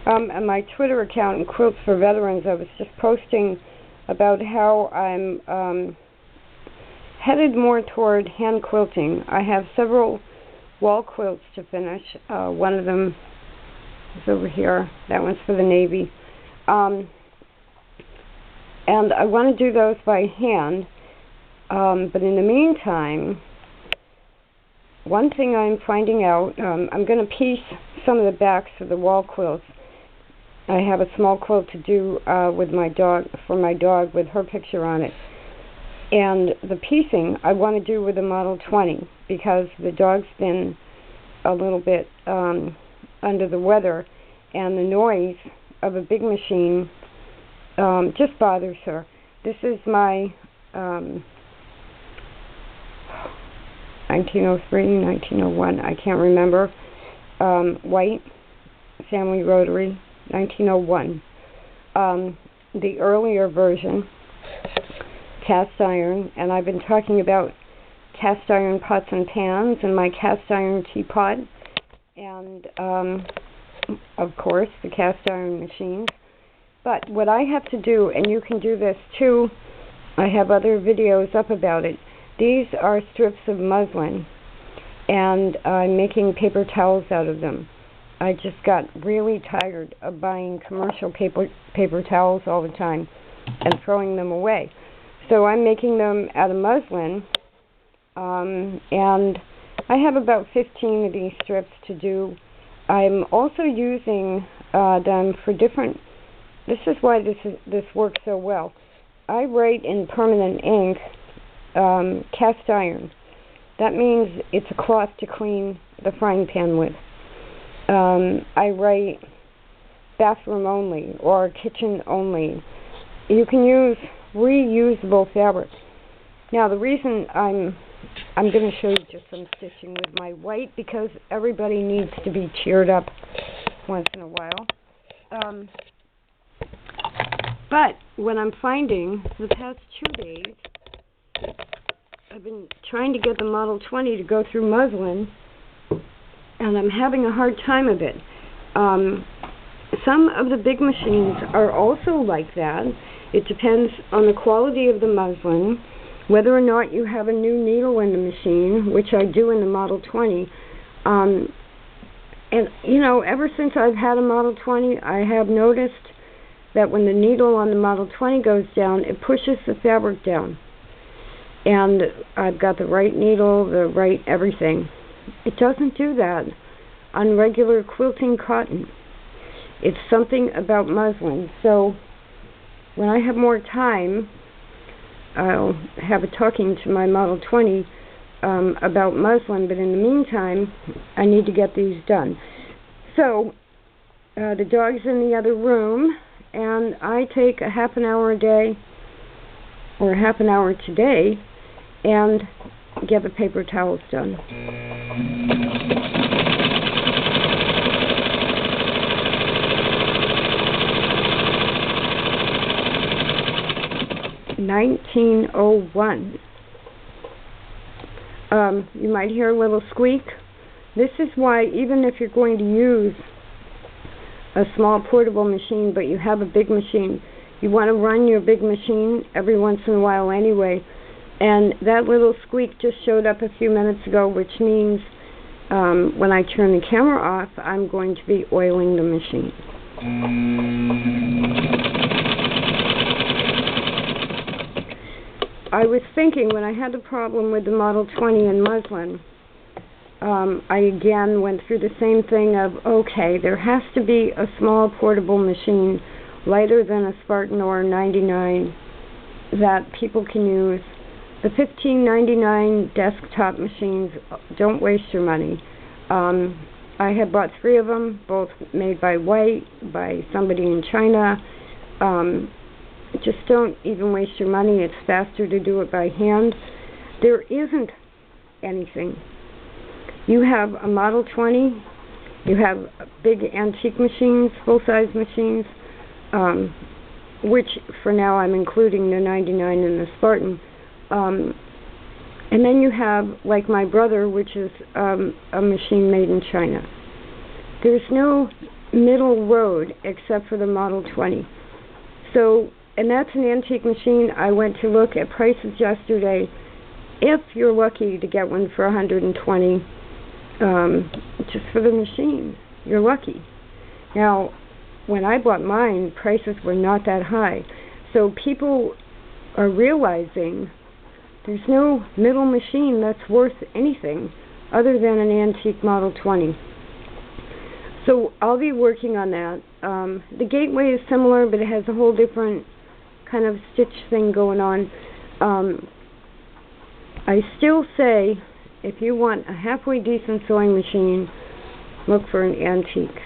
On my Twitter account, Quilts for Veterans, I was just posting about how I'm headed more toward hand quilting. I have several wall quilts to finish. One of them is over here. That one's for the Navy. And I want to do those by hand. But in the meantime, one thing I'm finding out, I'm going to piece some of the backs of the wall quilts. I have a small quilt to do with my dog, for my dog, with her picture on it. And the piecing I want to do with the Model 20 because the dog's been a little bit under the weather, and the noise of a big machine just bothers her. This is my 1903, 1901, I can't remember, white family Rotary, 1901. The earlier version, cast iron, and I've been talking about cast iron pots and pans and my cast iron teapot, and of course the cast iron machines. But what I have to do, and you can do this too, I have other videos up about it. These are strips of muslin, and I'm making paper towels out of them. I just got really tired of buying commercial paper towels all the time and throwing them away. So I'm making them out of muslin, and I have about 15 of these strips to do. I'm also using them for different. This is why this works so well. I write in permanent ink cast iron. That means it's a cloth to clean the frying pan with. I write bathroom only or kitchen only. You can use reusable fabric. Now the reason I'm going to show you just some stitching with my white, because everybody needs to be cheered up once in a while. But what I'm finding the past 2 days, I've been trying to get the Model 20 to go through muslin, and I'm having a hard time of it. Some of the big machines are also like that. It depends on the quality of the muslin, whether or not you have a new needle in the machine, which I do in the Model 20. And, you know, ever since I've had a Model 20, I have noticed that when the needle on the Model 20 goes down, it pushes the fabric down. And I've got the right needle, the right everything. It doesn't do that on regular quilting cotton. It's something about muslin. So when I have more time, I'll have a talking to my Model 20 about muslin, but in the meantime, I need to get these done. So the dog's in the other room, and I take a half an hour a day, or a half an hour today, and get the paper towels done. (1901). You might hear a little squeak. This is why, even if you're going to use a small portable machine, but you have a big machine, you want to run your big machine every once in a while anyway. And that little squeak just showed up a few minutes ago, which means when I turn the camera off, I'm going to be oiling the machine. I was thinking, when I had the problem with the Model 20 and muslin, I again went through the same thing of, okay, there has to be a small portable machine lighter than a Spartan or a 99 that people can use. The $15.99 desktop machines, don't waste your money. I have bought 3 of them, both made by White, by somebody in China. Just don't even waste your money. It's faster to do it by hand. There isn't anything. You have a Model 20, you have big antique machines, full-size machines, which for now I'm including the 99 and the Spartan. And then you have, like my brother, which is a machine made in China. There's no middle road except for the Model 20. So, and that's an antique machine. I went to look at prices yesterday. If you're lucky to get one for $120, just for the machine, you're lucky. Now, when I bought mine, prices were not that high. So people are realizing there's no middle machine that's worth anything other than an antique Model 20. So I'll be working on that. The Gateway is similar, but it has a whole different kind of stitch thing going on. I still say, if you want a halfway decent sewing machine, look for an antique.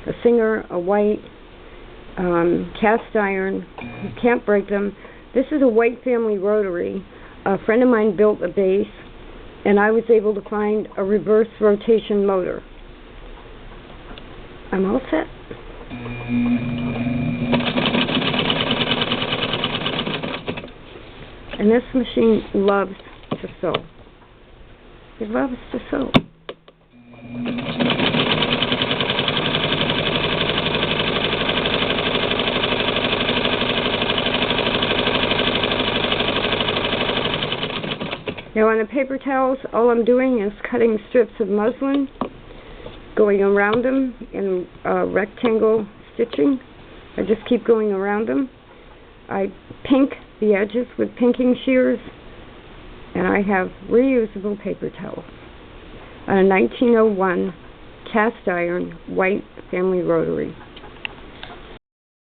A Singer, a white, cast iron. You can't break them. This is a White Family Rotary. A friend of mine built a base, and I was able to find a reverse rotation motor. I'm all set. And this machine loves to sew. It loves to sew. Now on the paper towels, all I'm doing is cutting strips of muslin, going around them in rectangle stitching. I just keep going around them. I pink the edges with pinking shears, and I have reusable paper towels on a 1901 cast iron White Family Rotary.